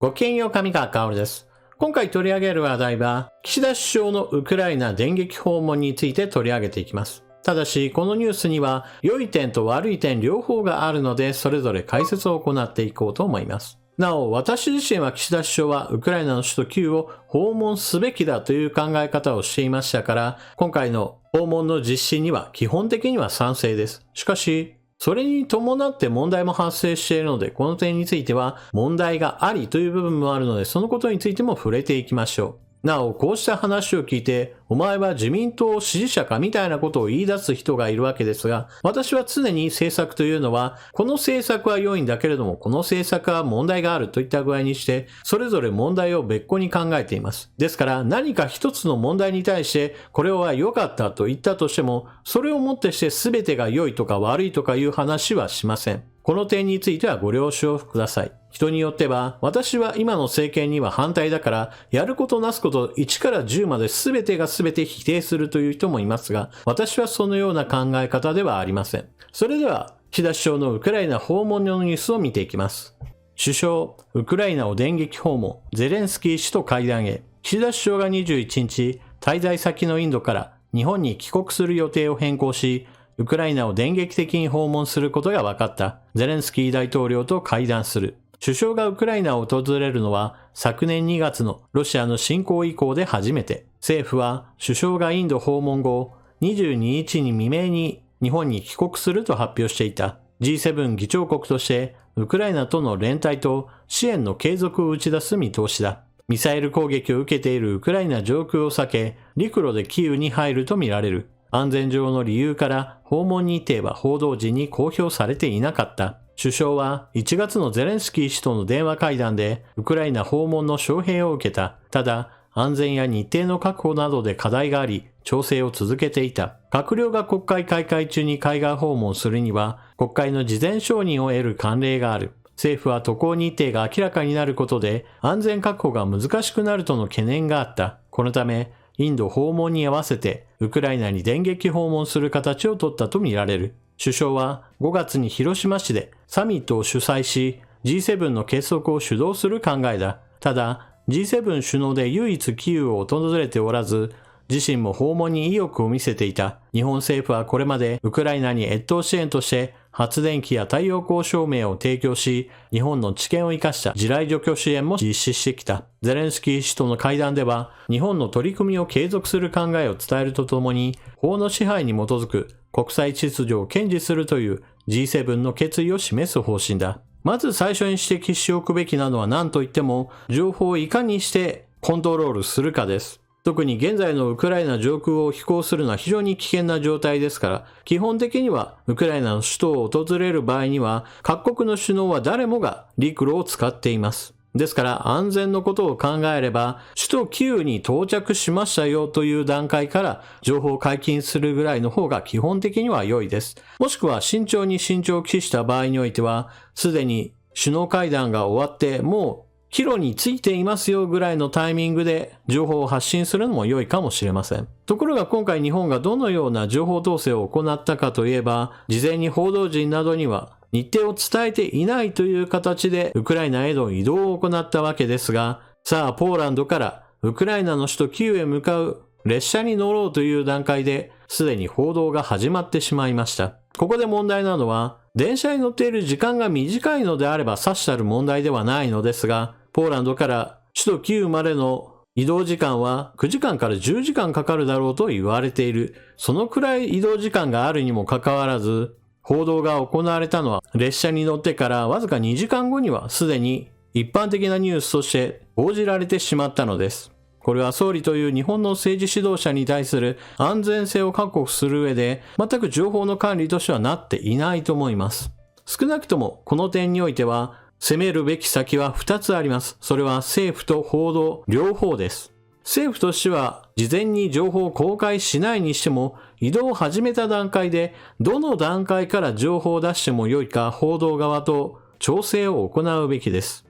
ごきげんよう、上川薫です。今回取り上げる話題は、岸田首相のウクライナ電撃訪問について取り上げていきます。ただし、このニュースには、良い点と悪い点両方があるので、それぞれ解説を行っていこうと思います。なお、私自身は岸田首相はウクライナの首都キーウを訪問すべきだという考え方をしていましたから、今回の訪問の実施には基本的には賛成です。しかし、それに伴って問題も発生しているので、この点については問題がありという部分もあるので、そのことについても触れていきましょう。なお、こうした話を聞いて、お前は自民党支持者かみたいなことを言い出す人がいるわけですが、私は常に政策というのは、この政策は良いんだけれども、この政策は問題があるといった具合にして、それぞれ問題を別個に考えています。ですから、何か一つの問題に対して、これは良かったと言ったとしても、それをもってして全てが良いとか悪いとかいう話はしません。この点についてはご了承ください。人によっては、私は今の政権には反対だから、やることなすこと1から10まで全てが全て否定するという人もいますが、私はそのような考え方ではありません。それでは、岸田首相のウクライナ訪問のニュースを見ていきます。首相、ウクライナを電撃訪問、ゼレンスキー氏と会談へ。岸田首相が21日、滞在先のインドから日本に帰国する予定を変更し、ウクライナを電撃的に訪問することが分かった。ゼレンスキー大統領と会談する。首相がウクライナを訪れるのは昨年2月のロシアの侵攻以降で初めて。政府は首相がインド訪問後、22日に未明に日本に帰国すると発表していた。G7 議長国としてウクライナとの連帯と支援の継続を打ち出す見通しだ。ミサイル攻撃を受けているウクライナ上空を避け、陸路でキーウに入るとみられる。安全上の理由から訪問日程は報道陣に公表されていなかった。首相は1月のゼレンスキー氏との電話会談でウクライナ訪問の招聘を受けた。ただ、安全や日程の確保などで課題があり、調整を続けていた。閣僚が国会開会中に海外訪問するには、国会の事前承認を得る慣例がある。政府は渡航日程が明らかになることで安全確保が難しくなるとの懸念があった。このため、インド訪問に合わせてウクライナに電撃訪問する形を取ったとみられる。首相は5月に広島市でサミットを主催し G7 の結束を主導する考えだ。ただ G7 首脳で唯一キーウを訪れておらず、自身も訪問に意欲を見せていた。日本政府はこれまでウクライナに越冬支援として発電機や太陽光照明を提供し、日本の知見を生かした地雷除去支援も実施してきた。ゼレンスキー氏との会談では、日本の取り組みを継続する考えを伝えるとともに、法の支配に基づく国際秩序を堅持するという G7 の決意を示す方針だ。まず最初に指摘しておくべきなのは何といっても、情報をいかにしてコントロールするかです。特に現在のウクライナ上空を飛行するのは非常に危険な状態ですから、基本的にはウクライナの首都を訪れる場合には、各国の首脳は誰もが陸路を使っています。ですから安全のことを考えれば、首都キーウに到着しましたよという段階から情報を解禁するぐらいの方が基本的には良いです。もしくは慎重に慎重を期した場合においては、すでに首脳会談が終わってもう帰路についていますよぐらいのタイミングで情報を発信するのも良いかもしれません。ところが今回日本がどのような情報統制を行ったかといえば、事前に報道陣などには日程を伝えていないという形でウクライナへの移動を行ったわけですが、さあポーランドからウクライナの首都キーウへ向かう列車に乗ろうという段階ですでに報道が始まってしまいました。ここで問題なのは、電車に乗っている時間が短いのであればさしたる問題ではないのですが、ポーランドから首都キーウまでの移動時間は9時間から10時間かかるだろうと言われている。そのくらい移動時間があるにもかかわらず、報道が行われたのは列車に乗ってからわずか2時間後にはすでに一般的なニュースとして報じられてしまったのです。これは総理という日本の政治指導者に対する安全性を確保する上で全く情報の管理としてはなっていないと思います。少なくともこの点においては攻めるべき先は2つあります。それは政府と報道両方です。政府としては事前に情報を公開しないにしても移動を始めた段階でどの段階から情報を出してもよいか報道側と調整を行うべきです。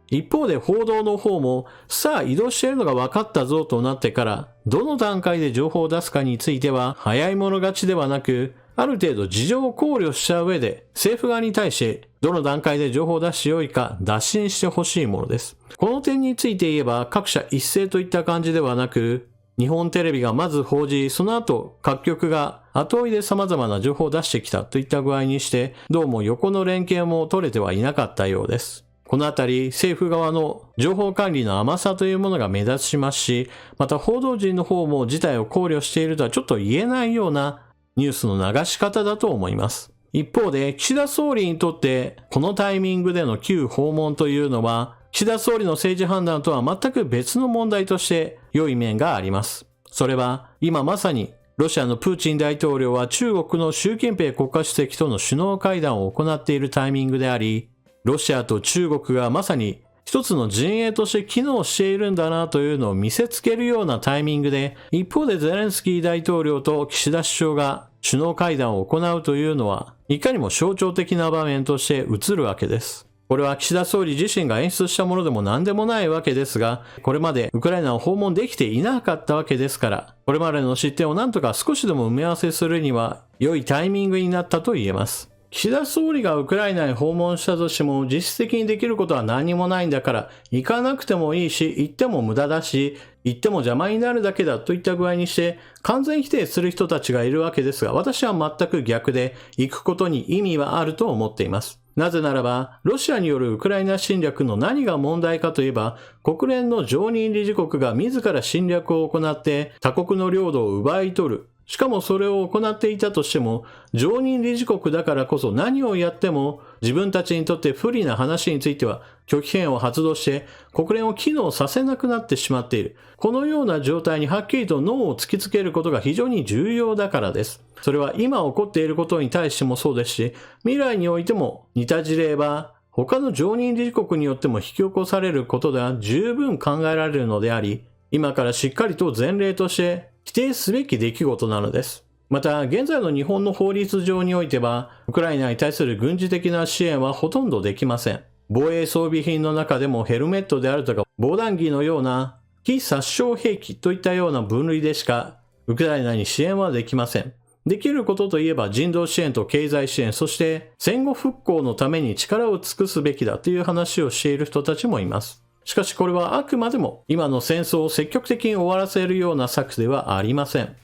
一方で報道の方もさあ移動しているのが分かったぞとなってからどの段階で情報を出すかについては早い者勝ちではなくある程度事情を考慮した上で、政府側に対してどの段階で情報を出してよいか打診してほしいものです。この点について言えば各社一斉といった感じではなく、日本テレビがまず報じ、その後各局が後追いで様々な情報を出してきたといった具合にして、どうも横の連携も取れてはいなかったようです。このあたり政府側の情報管理の甘さというものが目立ちますし、また報道陣の方も事態を考慮しているとはちょっと言えないようなニュースの流し方だと思います。一方で岸田総理にとってこのタイミングでの旧訪問というのは岸田総理の政治判断とは全く別の問題として良い面があります。それは今まさにロシアのプーチン大統領は中国の習近平国家主席との首脳会談を行っているタイミングであり、ロシアと中国がまさに一つの陣営として機能しているんだなというのを見せつけるようなタイミングで、一方でゼレンスキー大統領と岸田首相が首脳会談を行うというのは、いかにも象徴的な場面として映るわけです。これは岸田総理自身が演出したものでも何でもないわけですが、これまでウクライナを訪問できていなかったわけですから、これまでの失点を何とか少しでも埋め合わせするには良いタイミングになったと言えます。岸田総理がウクライナに訪問したとしても実質的にできることは何もないんだから行かなくてもいいし行っても無駄だし行っても邪魔になるだけだといった具合にして完全否定する人たちがいるわけですが、私は全く逆で行くことに意味はあると思っています。なぜならばロシアによるウクライナ侵略の何が問題かといえば、国連の常任理事国が自ら侵略を行って他国の領土を奪い取る。しかもそれを行っていたとしても、常任理事国だからこそ何をやっても自分たちにとって不利な話については拒否権を発動して国連を機能させなくなってしまっている。このような状態にはっきりとノーを突きつけることが非常に重要だからです。それは今起こっていることに対してもそうですし、未来においても似た事例は他の常任理事国によっても引き起こされることでは十分考えられるのであり、今からしっかりと前例として否定すべき出来事なのです。また、現在の日本の法律上においては、ウクライナに対する軍事的な支援はほとんどできません。防衛装備品の中でもヘルメットであるとか防弾着のような非殺傷兵器といったような分類でしかウクライナに支援はできません。できることといえば人道支援と経済支援、そして戦後復興のために力を尽くすべきだという話をしている人たちもいます。しかしこれはあくまでも今の戦争を積極的に終わらせるような策ではありません。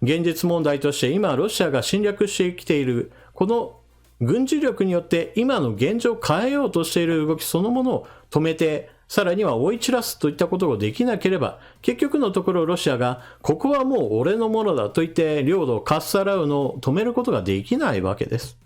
現実問題として今ロシアが侵略してきているこの軍事力によって今の現状を変えようとしている動きそのものを止めて、さらには追い散らすといったことができなければ、結局のところロシアがここはもう俺のものだと言って領土をかっさらうのを止めることができないわけです。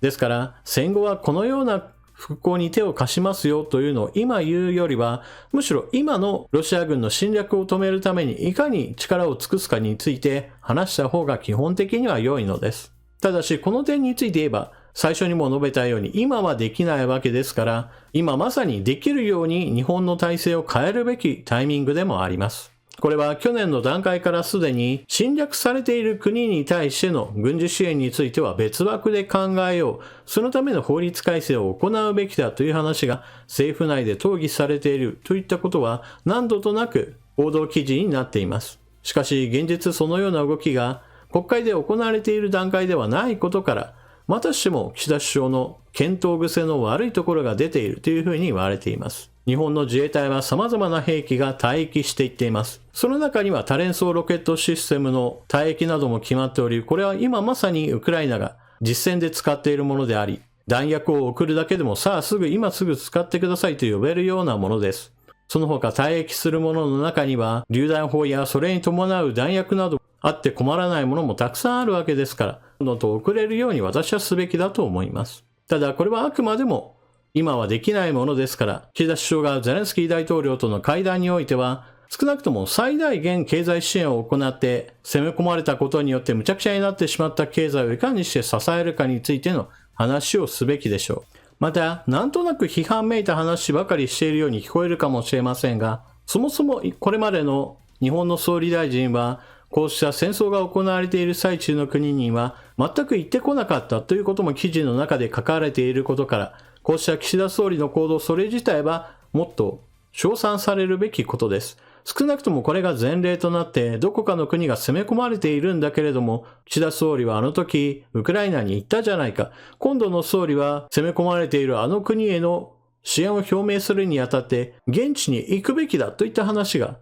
ですから戦後はこのような復興に手を貸しますよというのを今言うよりは、むしろ今のロシア軍の侵略を止めるためにいかに力を尽くすかについて話した方が基本的には良いのです。ただしこの点について言えば、最初にも述べたように今はできないわけですから、今まさにできるように日本の体制を変えるべきタイミングでもあります。これは去年の段階からすでに侵略されている国に対しての軍事支援については別枠で考えよう。そのための法律改正を行うべきだという話が政府内で討議されているといったことは何度となく報道記事になっています。しかし現実そのような動きが国会で行われている段階ではないことから、またしても岸田首相の検討癖の悪いところが出ているというふうに言われています。日本の自衛隊は様々な兵器が退役していっています。その中には多連装ロケットシステムの退役なども決まっており、これは今まさにウクライナが実戦で使っているものであり、弾薬を送るだけでもさあ今すぐ使ってくださいと呼べるようなものです。その他退役するものの中には、榴弾砲やそれに伴う弾薬などあって困らないものもたくさんあるわけですから、どんどんと送れるように私はすべきだと思います。ただこれはあくまでも今はできないものですから、岸田首相がゼレンスキー大統領との会談においては、少なくとも最大限経済支援を行って攻め込まれたことによって無茶苦茶になってしまった経済をいかにして支えるかについての話をすべきでしょう。また、なんとなく批判めいた話ばかりしているように聞こえるかもしれませんが、そもそもこれまでの日本の総理大臣は、こうした戦争が行われている最中の国には全く行ってこなかったということも記事の中で書かれていることから、こうした岸田総理の行動それ自体はもっと称賛されるべきことです。少なくともこれが前例となってどこかの国が攻め込まれているんだけれども、岸田総理はあの時ウクライナに行ったじゃないか。今度の総理は攻め込まれているあの国への支援を表明するにあたって現地に行くべきだといった話が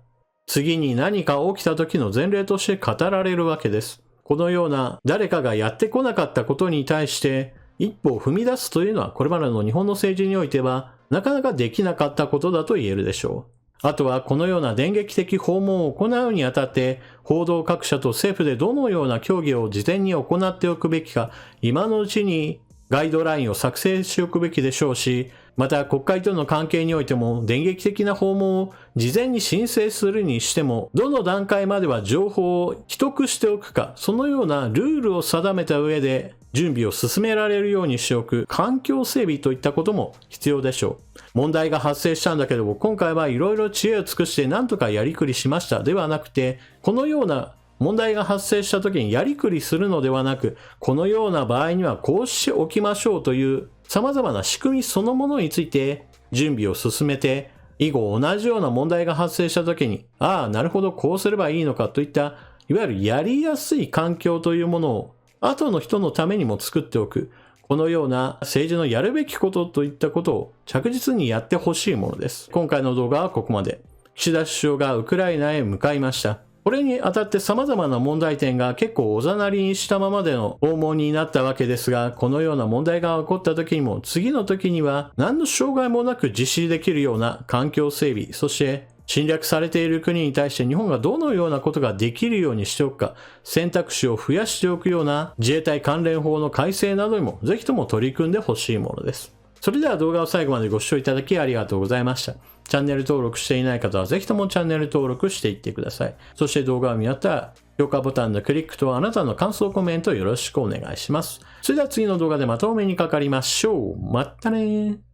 次に何か起きた時の前例として語られるわけです。このような誰かがやってこなかったことに対して一歩を踏み出すというのはこれまでの日本の政治においてはなかなかできなかったことだと言えるでしょう。あとはこのような電撃的訪問を行うにあたって報道各社と政府でどのような協議を事前に行っておくべきか、今のうちにガイドラインを作成しておくべきでしょうし、また国会との関係においても電撃的な訪問を事前に申請するにしても、どの段階までは情報を秘匿しておくか、そのようなルールを定めた上で準備を進められるようにしておく環境整備といったことも必要でしょう。問題が発生したんだけども、今回はいろいろ知恵を尽くして何とかやりくりしましたではなくて、このような問題が発生した時にやりくりするのではなく、このような場合にはこうしておきましょうという様々な仕組みそのものについて準備を進めて、以後同じような問題が発生した時に、ああ、なるほど、こうすればいいのかといった、いわゆるやりやすい環境というものを後の人のためにも作っておく。このような政治のやるべきことといったことを着実にやってほしいものです。今回の動画はここまで。岸田首相がウクライナへ向かいました。これにあたって様々な問題点が結構おざなりにしたままでの訪問になったわけですが、このような問題が起こった時にも次の時には何の障害もなく実施できるような環境整備、そして侵略されている国に対して日本がどのようなことができるようにしておくか、選択肢を増やしておくような自衛隊関連法の改正などにもぜひとも取り組んでほしいものです。それでは動画を最後までご視聴いただきありがとうございました。チャンネル登録していない方はぜひともチャンネル登録していってください。そして動画を見終わったら評価ボタンのクリックとあなたの感想コメントよろしくお願いします。それでは次の動画でまたお目にかかりましょう。またねー。